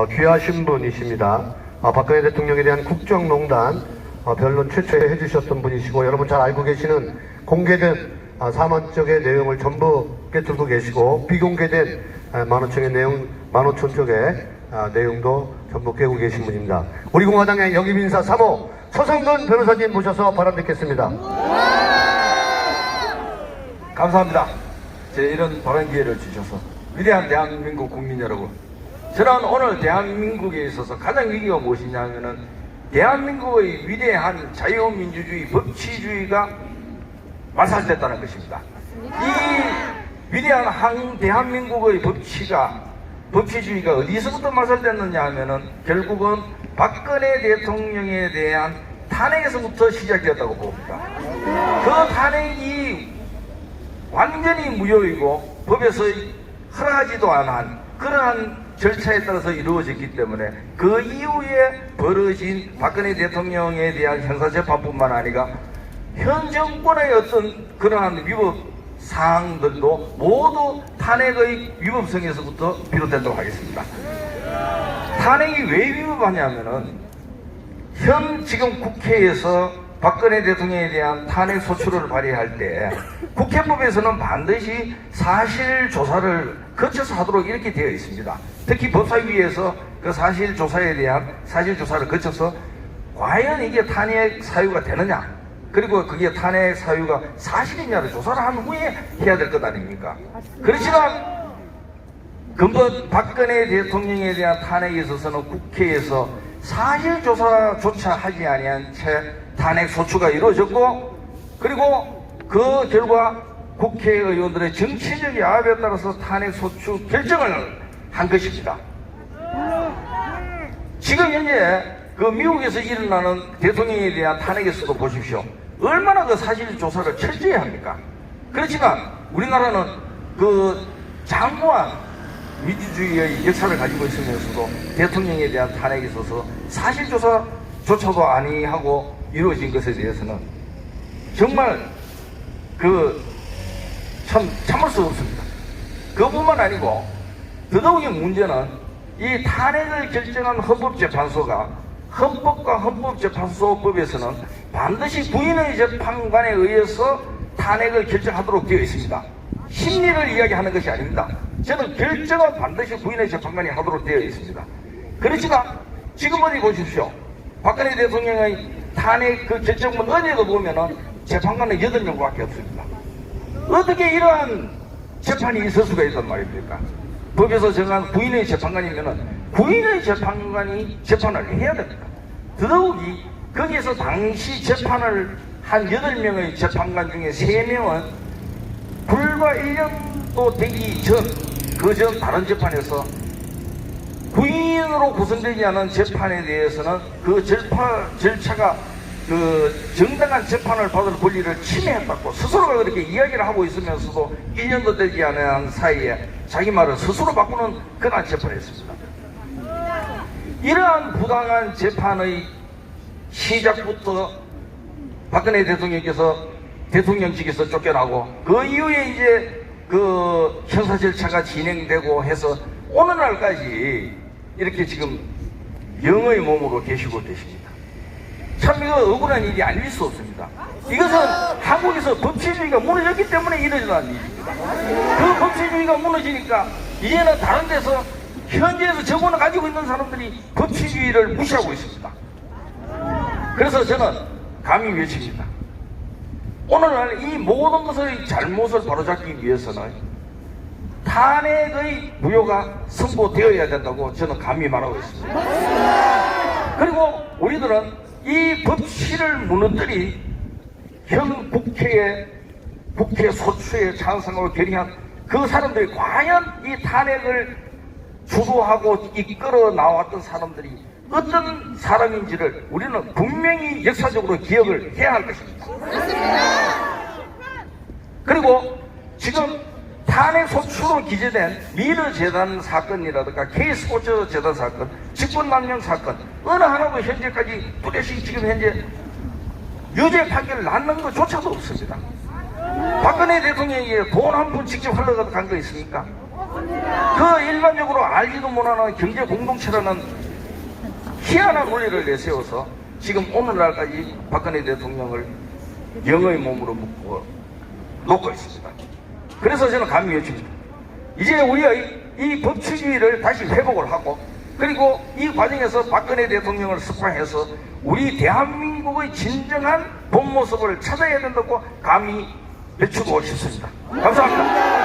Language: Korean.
귀하신 분이십니다. 박근혜 대통령에 대한 국정농단 변론 최초에 해주셨던 분이시고, 여러분 잘 알고 계시는 공개된 사만 쪽의 내용을 전부 꿰뚫고 계시고, 비공개된 15,000의 내용, 15,000쪽의 내용도 전부 깨고 계신 분입니다. 우리 공화당의 역임인사 3호 서성근 변호사님 모셔서 발언 듣겠습니다. 감사합니다. 제 이런 발언 기회를 주셔서. 위대한 대한민국 국민 여러분, 저는 오늘 대한민국에 있어서 가장 위기가 무엇이냐면은 대한민국의 위대한 자유민주주의, 법치주의가 말살됐다는 것입니다. 이 위대한 대한민국의 법치주의가 어디서부터 말살됐느냐 하면은 결국은 박근혜 대통령에 대한 탄핵에서부터 시작되었다고 봅니다. 그 탄핵이 완전히 무효이고 법에서 허락하지도 않은 그러한 절차에 따라서 이루어졌기 때문에 그 이후에 벌어진 박근혜 대통령에 대한 형사재판뿐만 아니라 현 정권의 어떤 그러한 위법 사항들도 모두 탄핵의 위법성에서부터 비롯된다고 하겠습니다. 탄핵이 왜 위법하냐면은 현 지금 국회에서 박근혜 대통령에 대한 탄핵 소추를 발의할 때 국회법에서는 반드시 사실조사를 거쳐서 하도록 이렇게 되어 있습니다. 특히 법사위에서 그 사실조사에 대한 사실조사를 거쳐서 과연 이게 탄핵 사유가 되느냐, 그리고 그게 탄핵 사유가 사실이냐를 조사를 한 후에 해야 될 것 아닙니까? 그렇지만 근본 박근혜 대통령에 대한 탄핵에 있어서는 국회에서 사실조사조차 하지 아니한 채 탄핵 소추가 이루어졌고, 그리고 그 결과 국회의원들의 정치적 야합에 따라서 탄핵 소추 결정을 한 것입니다. 지금 현재 그 미국에서 일어나는 대통령에 대한 탄핵에서도 보십시오. 얼마나 그 사실조사를 철저히 합니까? 그렇지만 우리나라는 그 장구한 민주주의의 역사를 가지고 있으면서도 대통령에 대한 탄핵에 있어서 사실조사조차도 아니하고 이루어진 것에 대해서는 정말 참을 수 없습니다. 그뿐만 아니고 더더욱이 문제는 이 탄핵을 결정한 헌법재판소가 헌법과 헌법재판소법에서는 반드시 부인의 재판관에 의해서 탄핵을 결정하도록 되어 있습니다. 심리를 이야기하는 것이 아닙니다. 저는 결정은 반드시 부인의 재판관이 하도록 되어 있습니다. 그렇지만 지금 어디 보십시오. 박근혜 대통령의 탄핵 그 결정문 어디에도 보면은 재판관은 8명밖에 없습니다. 어떻게 이러한 재판이 있을 수가 있단 말입니까? 법에서 정한 부인의 재판관이면은 부인의 재판관이 재판을 해야 됩니다. 더더욱이 거기에서 당시 재판을 한 8명의 재판관 중에 3명은 불과 1년도 되기 전, 그 전 다른 재판에서 부인으로 구성되지 않은 재판에 대해서는 그 절차가 그 정당한 재판을 받을 권리를 침해했다고 스스로가 그렇게 이야기를 하고 있으면서도 1년도 되지 않은 사이에 자기 말을 스스로 바꾸는 그런 재판을 했습니다. 이러한 부당한 재판의 시작부터 박근혜 대통령께서 대통령직에서 쫓겨나고 그 이후에 이제 그 형사 절차가 진행되고 해서 오늘날까지 이렇게 지금 영의 몸으로 계시고 계십니다. 참 이거 억울한 일이 아닐 수 없습니다. 이것은 한국에서 법치주의가 무너졌기 때문에 일어나는 일입니다. 그 법치주의가 무너지니까 이제는 다른 데서 현지에서 정권을 가지고 있는 사람들이 법치주의를 무시하고 있습니다. 그래서 저는 감히 외칩니다. 오늘날 이 모든 것의 잘못을 바로잡기 위해서는 탄핵의 무효가 선고되어야 된다고 저는 감히 말하고 있습니다. 그리고 우리들은 이 법치를 무너뜨린 현 국회 소추에 찬성을 결의한 그 사람들이 과연 이 탄핵을 주도하고 이끌어 나왔던 사람들이 어떤 사람인지를 우리는 분명히 역사적으로 기억을 해야 할 것입니다. 그리고 지금 탄핵 소추로 기재된 미르재단 사건이라든가 K스포츠 재단 사건, 직권남용 사건 어느 하나도 현재까지 뚜렷이 지금 현재 유죄 판결을 낳는 것조차도 없습니다. 박근혜 대통령에게 돈 한 푼 직접 흘러간 거 있습니까? 그 일반적으로 알지도 못하는 경제 공동체라는 희한한 논리를 내세워서 지금 오늘날까지 박근혜 대통령을 영의 몸으로 놓고 있습니다. 그래서 저는 감히 외칩니다. 이제 우리의 이 법치주의를 다시 회복을 하고, 그리고 이 과정에서 박근혜 대통령을 석방해서 우리 대한민국의 진정한 본 모습을 찾아야 된다고 감히 외치고 싶습니다. 감사합니다.